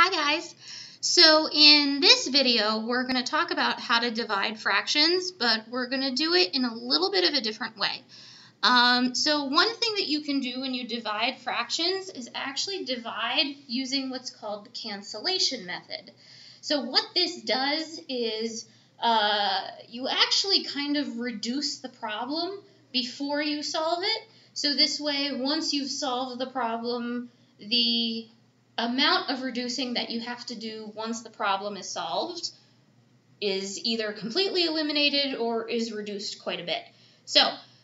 Hi guys! So in this video we're going to talk about how to divide fractions, but we're going to do it in a little bit of a different way. So one thing that you can do when you divide fractions is actually divide using what's called the cancellation method. So what this does is you actually kind of reduce the problem before you solve it. So this way, once you've solved the problem, the amount of reducing that you have to do once the problem is solved is either completely eliminated or is reduced quite a bit. So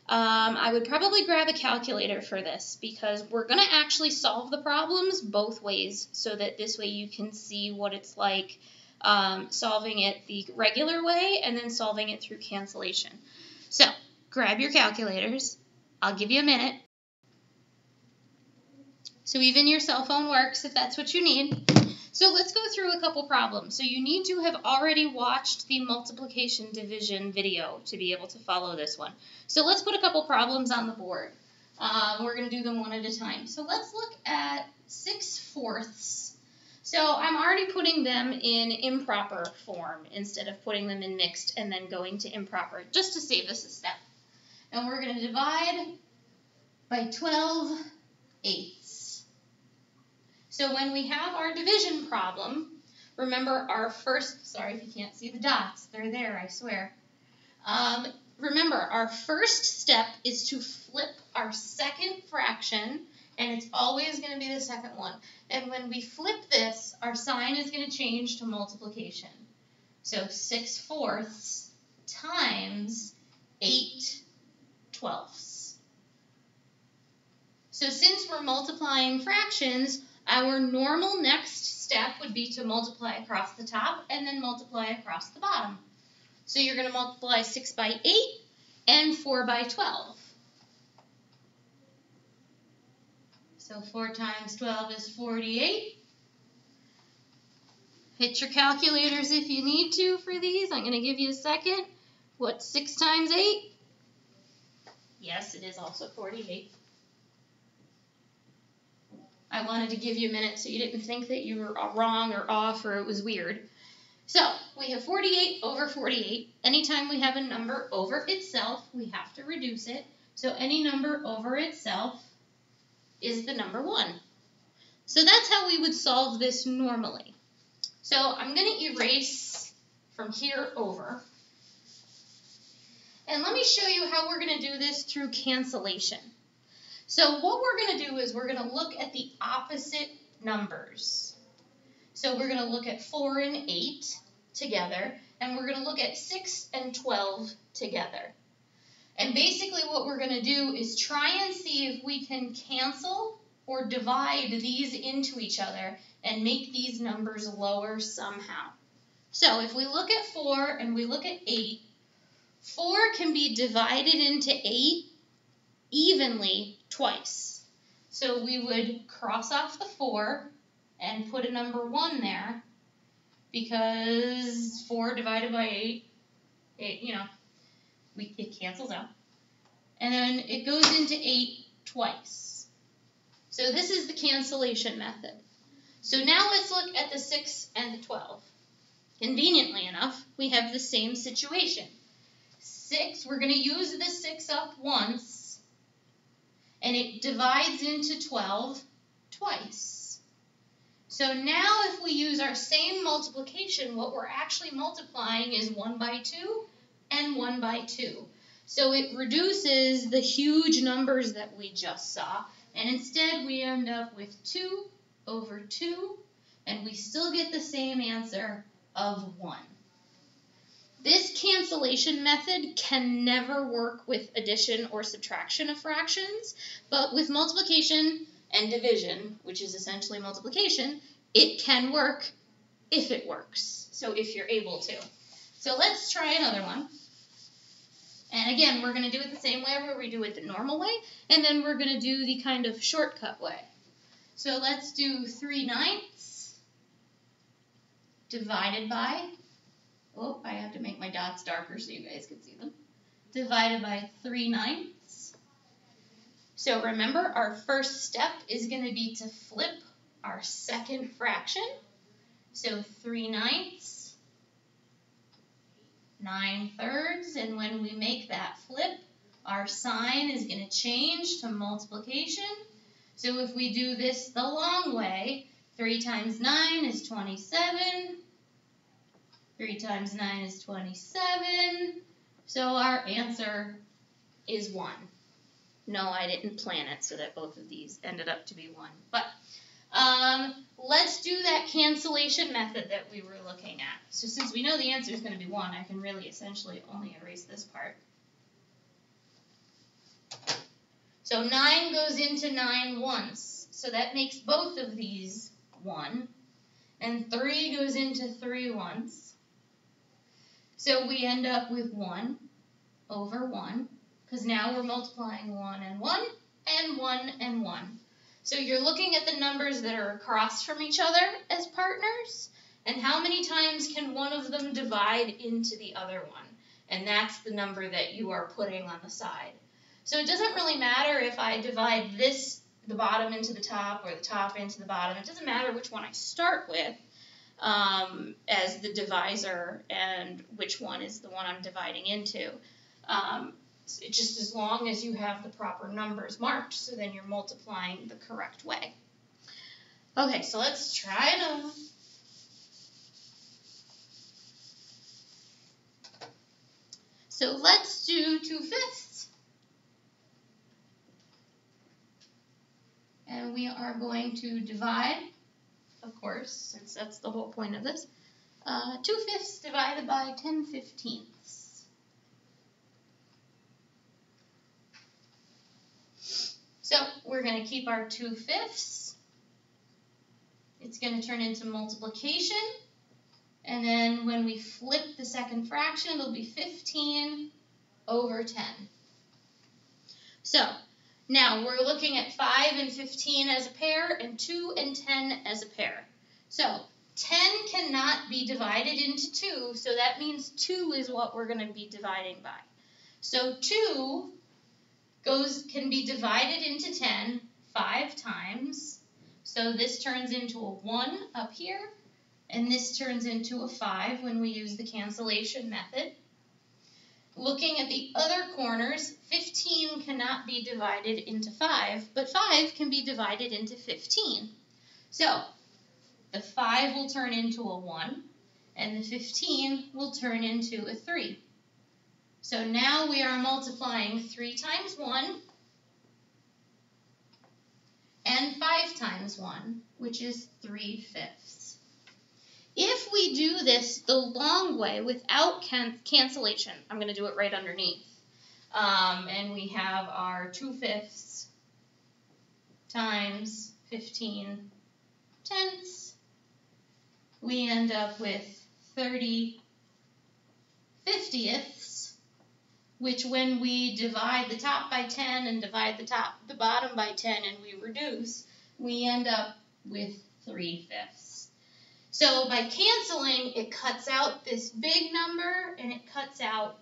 I would probably grab a calculator for this because we're going to actually solve the problems both ways so that this way you can see what it's like solving it the regular way and then solving it through cancellation. So grab your calculators. I'll give you a minute. So even your cell phone works if that's what you need. So let's go through a couple problems. So you need to have already watched the multiplication division video to be able to follow this one. So let's put a couple problems on the board. We're going to do them one at a time. So let's look at 6/4. So I'm already putting them in improper form instead of putting them in mixed and then going to improper, just to save us a step. And we're going to divide by 12/8. So when we have our division problem, remember our first, sorry if you can't see the dots, they're there, I swear. Remember, our first step is to flip our second fraction, and it's always going to be the second one. And when we flip this, our sign is going to change to multiplication. So 6/4 times 8/12. So since we're multiplying fractions, our normal next step would be to multiply across the top and then multiply across the bottom. So you're going to multiply 6 by 8 and 4 by 12. So 4 times 12 is 48. Hit your calculators if you need to for these. I'm going to give you a second. What's 6 times 8? Yes, it is also 48. I wanted to give you a minute so you didn't think that you were wrong or off or it was weird. So we have 48 over 48. Anytime we have a number over itself, we have to reduce it. So any number over itself is the number 1. So that's how we would solve this normally. So I'm going to erase from here over. And let me show you how we're going to do this through cancellation. So what we're going to do is we're going to look at the opposite numbers. So we're going to look at 4 and 8 together, and we're going to look at 6 and 12 together. And basically what we're going to do is try and see if we can cancel or divide these into each other and make these numbers lower somehow. So if we look at 4 and we look at 8, 4 can be divided into 8 evenly twice. So we would cross off the 4 and put a number 1 there because 4 divided by 8, it cancels out. And then it goes into 8 twice. So this is the cancellation method. So now let's look at the 6 and the 12. Conveniently enough, we have the same situation. 6, we're going to use the 6 up once, and it divides into 12 twice. So now if we use our same multiplication, what we're actually multiplying is 1 by 2 and 1 by 2. So it reduces the huge numbers that we just saw, and instead we end up with 2 over 2, and we still get the same answer of 1. This cancellation method can never work with addition or subtraction of fractions, but with multiplication and division, which is essentially multiplication, it can work if it works, so if you're able to. So let's try another one. And again, we're going to do it the same way where we do it the normal way, and then we're going to do the kind of shortcut way. So let's do 3/9 divided by, oh, I have to make my dots darker so you guys can see them, divided by 3/9. So remember, our first step is going to be to flip our second fraction. So 3/9, 9/3, and when we make that flip, our sign is going to change to multiplication. So if we do this the long way, 3 times 9 is 27. 3 times 9 is 27. So our answer is 1. No, I didn't plan it so that both of these ended up to be 1. But let's do that cancellation method that we were looking at. So since we know the answer is going to be 1, I can really essentially only erase this part. So 9 goes into 9 once. So that makes both of these 1. And 3 goes into 3 once. So we end up with 1 over 1. Because now we're multiplying 1 and 1 and 1 and 1. So you're looking at the numbers that are across from each other as partners, and how many times can one of them divide into the other one? And that's the number that you are putting on the side. So it doesn't really matter if I divide this, the bottom into the top, or the top into the bottom. It doesn't matter which one I start with as the divisor and which one is the one I'm dividing into. Just as long as you have the proper numbers marked, so then you're multiplying the correct way. Okay, so let's try it on. So let's do 2/5. And we are going to divide, of course, since that's the whole point of this. 2/5 divided by 10/15. So we're going to keep our 2/5. It's going to turn into multiplication. And then when we flip the second fraction, it'll be 15 over 10. So now we're looking at 5 and 15 as a pair and 2 and 10 as a pair. So 10 cannot be divided into 2, so that means 2 is what we're going to be dividing by. So 2 can be divided into 10 5 times. So this turns into a 1 up here, and this turns into a 5 when we use the cancellation method. Looking at the other corners, 15 cannot be divided into 5, but 5 can be divided into 15. So the 5 will turn into a 1, and the 15 will turn into a 3. So now we are multiplying 3 times 1 and 5 times 1, which is 3/5. If we do this the long way without cancellation, I'm going to do it right underneath. And we have our 2/5 times 15/10. We end up with 30/50ths, which when we divide the top by 10 and divide the bottom by 10 and we reduce, we end up with 3/5. So by canceling, it cuts out this big number and it cuts out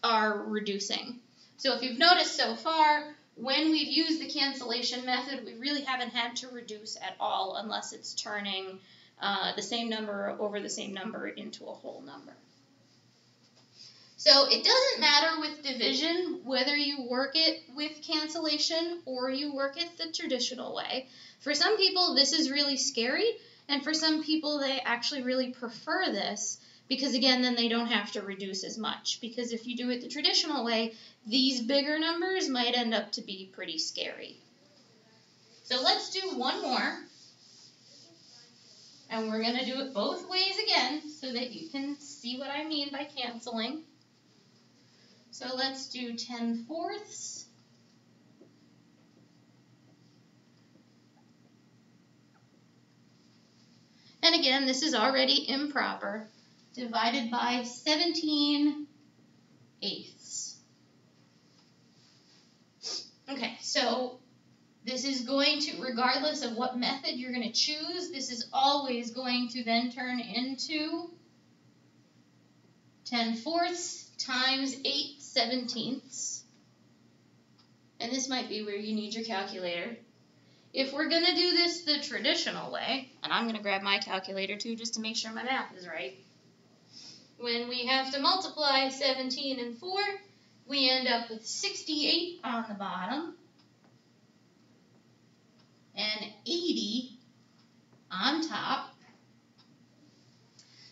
our reducing. So if you've noticed so far, when we've used the cancellation method, we really haven't had to reduce at all unless it's turning the same number over the same number into a whole number. So it doesn't matter with division whether you work it with cancellation or you work it the traditional way. For some people, this is really scary, and for some people, they actually really prefer this because, again, then they don't have to reduce as much. Because if you do it the traditional way, these bigger numbers might end up to be pretty scary. So let's do one more. And we're going to do it both ways again so that you can see what I mean by canceling. So let's do 10/4. And again, this is already improper. Divided by 17/8. Okay, so this is going to, regardless of what method you're going to choose, this is always going to then turn into 10/4 times 8/17. And this might be where you need your calculator. if we're going to do this the traditional way, and I'm going to grab my calculator too just to make sure my math is right. When we have to multiply 17 and 4, we end up with 68 on the bottom and 80 on top.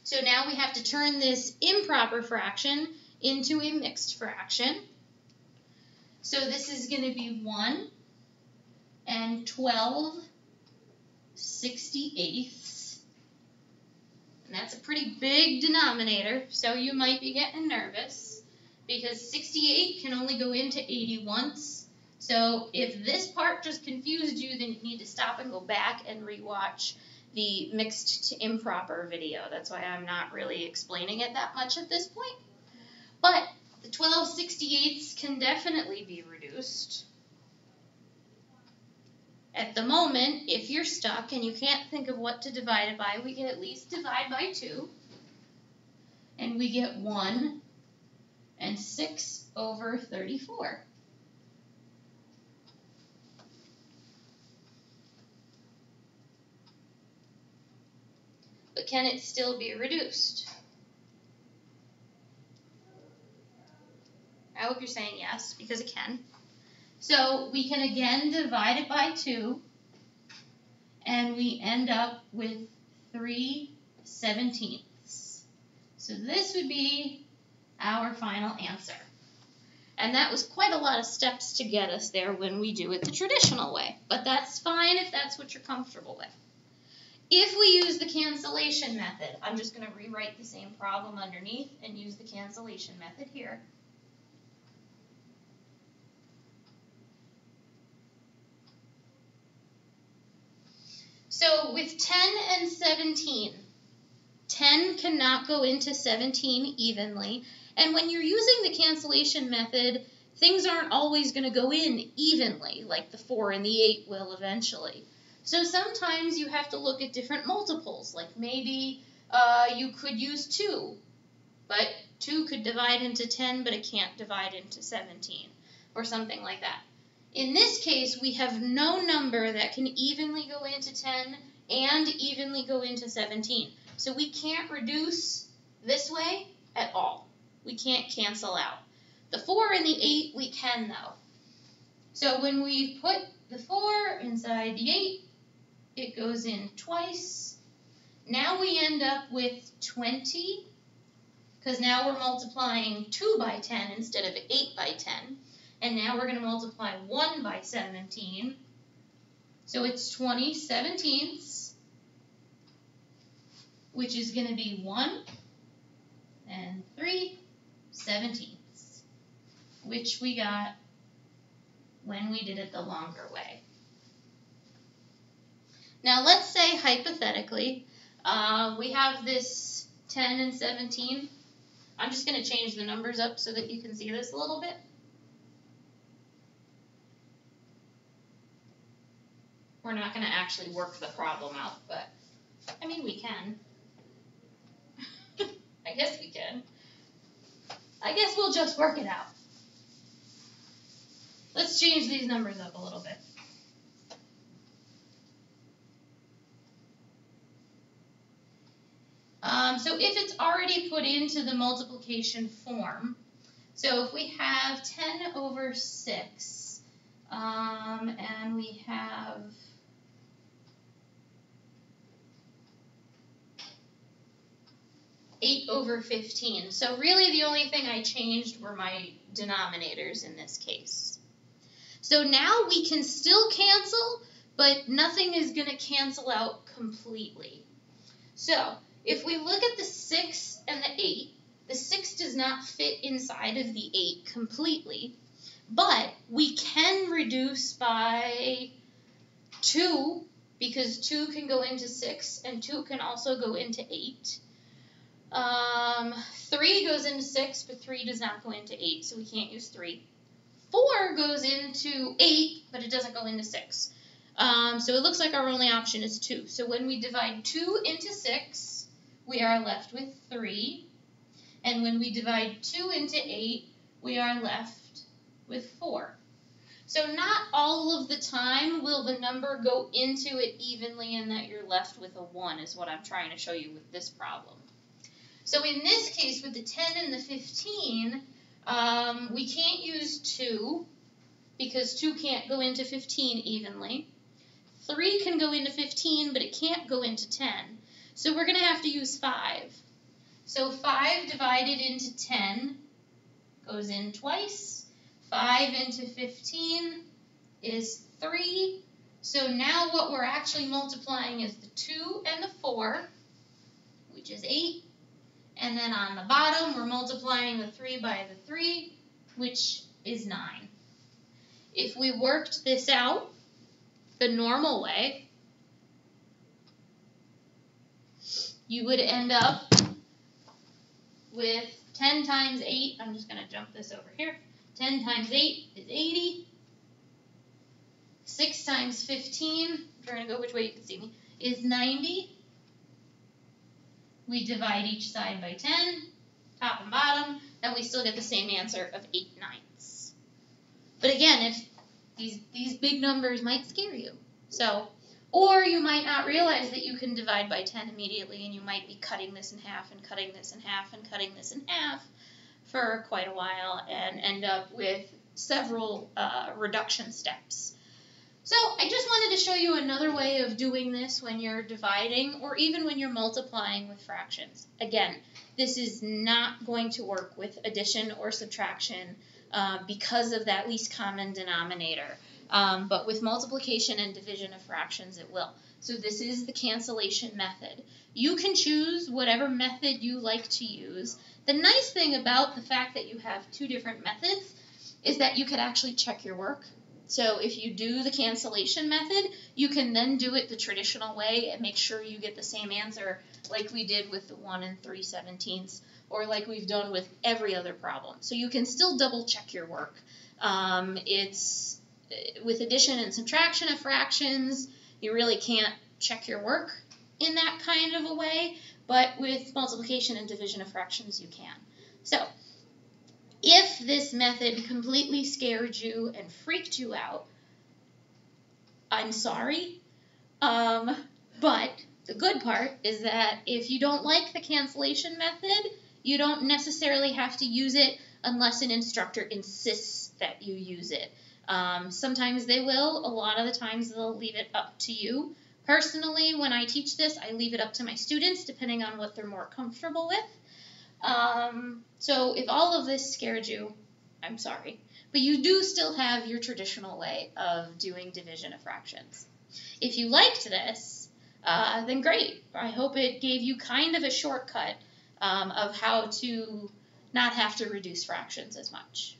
So now we have to turn this improper fraction into a mixed fraction. So this is going to be 1 and 12/68. And that's a pretty big denominator, so you might be getting nervous because 68 can only go into 80 once. So if this part just confused you, then you need to stop and go back and rewatch the mixed to improper video. That's why I'm not really explaining it that much at this point. But the 12/68 can definitely be reduced. At the moment, if you're stuck and you can't think of what to divide it by, we can at least divide by 2. And we get 1 and 6/34. But can it still be reduced? I hope you're saying yes, because it can. So we can again divide it by 2, and we end up with 3/17. So this would be our final answer. And that was quite a lot of steps to get us there when we do it the traditional way. But that's fine if that's what you're comfortable with. If we use the cancellation method, I'm just going to rewrite the same problem underneath and use the cancellation method here. So with 10 and 17, 10 cannot go into 17 evenly. And when you're using the cancellation method, things aren't always going to go in evenly, like the 4 and the 8 will eventually. So sometimes you have to look at different multiples, like maybe you could use 2, but 2 could divide into 10, but it can't divide into 17, or something like that. In this case, we have no number that can evenly go into 10 and evenly go into 17. So we can't reduce this way at all. We can't cancel out. The 4 and the 8 we can, though. So when we put the 4 inside the 8, it goes in twice. Now we end up with 20, because now we're multiplying 2 by 10 instead of 8 by 10. And now we're going to multiply 1 by 17. So it's 20/17, which is going to be 1 and 3/17, which we got when we did it the longer way. Now let's say hypothetically we have this 10 and 17. I'm just going to change the numbers up so that you can see this a little bit. We're not going to actually work the problem out, but I mean we can. I guess we can. I guess we'll just work it out. Let's change these numbers up a little bit. So if it's already put into the multiplication form, so if we have 10/6, and we have 8/15. So really the only thing I changed were my denominators in this case. So now we can still cancel, but nothing is going to cancel out completely. So if we look at the 6 and the 8, the 6 does not fit inside of the 8 completely, but we can reduce by 2, because 2 can go into 6 and 2 can also go into 8. 3 goes into 6, but 3 does not go into 8, so we can't use 3. 4 goes into 8, but it doesn't go into 6. So it looks like our only option is 2. So when we divide 2 into 6, we are left with 3. And when we divide 2 into 8, we are left with 4. So not all of the time will the number go into it evenly and that you're left with a 1 is what I'm trying to show you with this problem. So in this case, with the 10 and the 15, we can't use 2 because 2 can't go into 15 evenly. 3 can go into 15, but it can't go into 10. So we're going to have to use 5. So 5 divided into 10 goes in twice. 5 into 15 is 3. So now what we're actually multiplying is the 2 and the 4, which is 8. And then on the bottom, we're multiplying the 3 by the 3, which is 9. If we worked this out the normal way, you would end up with 10 times 8. I'm just going to jump this over here. 10 times 8 is 80. 6 times 15, I'm trying to go which way you can see me, is 90. We divide each side by 10, top and bottom, and we still get the same answer of 8/9. But again, if these big numbers might scare you. So, or you might not realize that you can divide by 10 immediately, and you might be cutting this in half and cutting this in half and cutting this in half for quite a while and end up with several reduction steps. So I just wanted to show you another way of doing this when you're dividing or even when you're multiplying with fractions. Again, this is not going to work with addition or subtraction because of that least common denominator. But with multiplication and division of fractions, it will. So this is the cancellation method. You can choose whatever method you like to use. The nice thing about the fact that you have two different methods is that you could actually check your work. So if you do the cancellation method, you can then do it the traditional way and make sure you get the same answer like we did with the 1 3/17 or like we've done with every other problem. So you can still double check your work. It's with addition and subtraction of fractions, you really can't check your work in that kind of a way, but with multiplication and division of fractions, you can. So if this method completely scared you and freaked you out, I'm sorry. But the good part is that if you don't like the cancellation method, you don't necessarily have to use it unless an instructor insists that you use it. Sometimes they will. A lot of the times they'll leave it up to you. Personally, when I teach this, I leave it up to my students depending on what they're more comfortable with. So if all of this scared you, I'm sorry. But you do still have your traditional way of doing division of fractions. If you liked this, then great. I hope it gave you kind of a shortcut of how to not have to reduce fractions as much.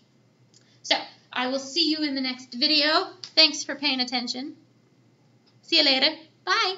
So I will see you in the next video. Thanks for paying attention. See you later. Bye.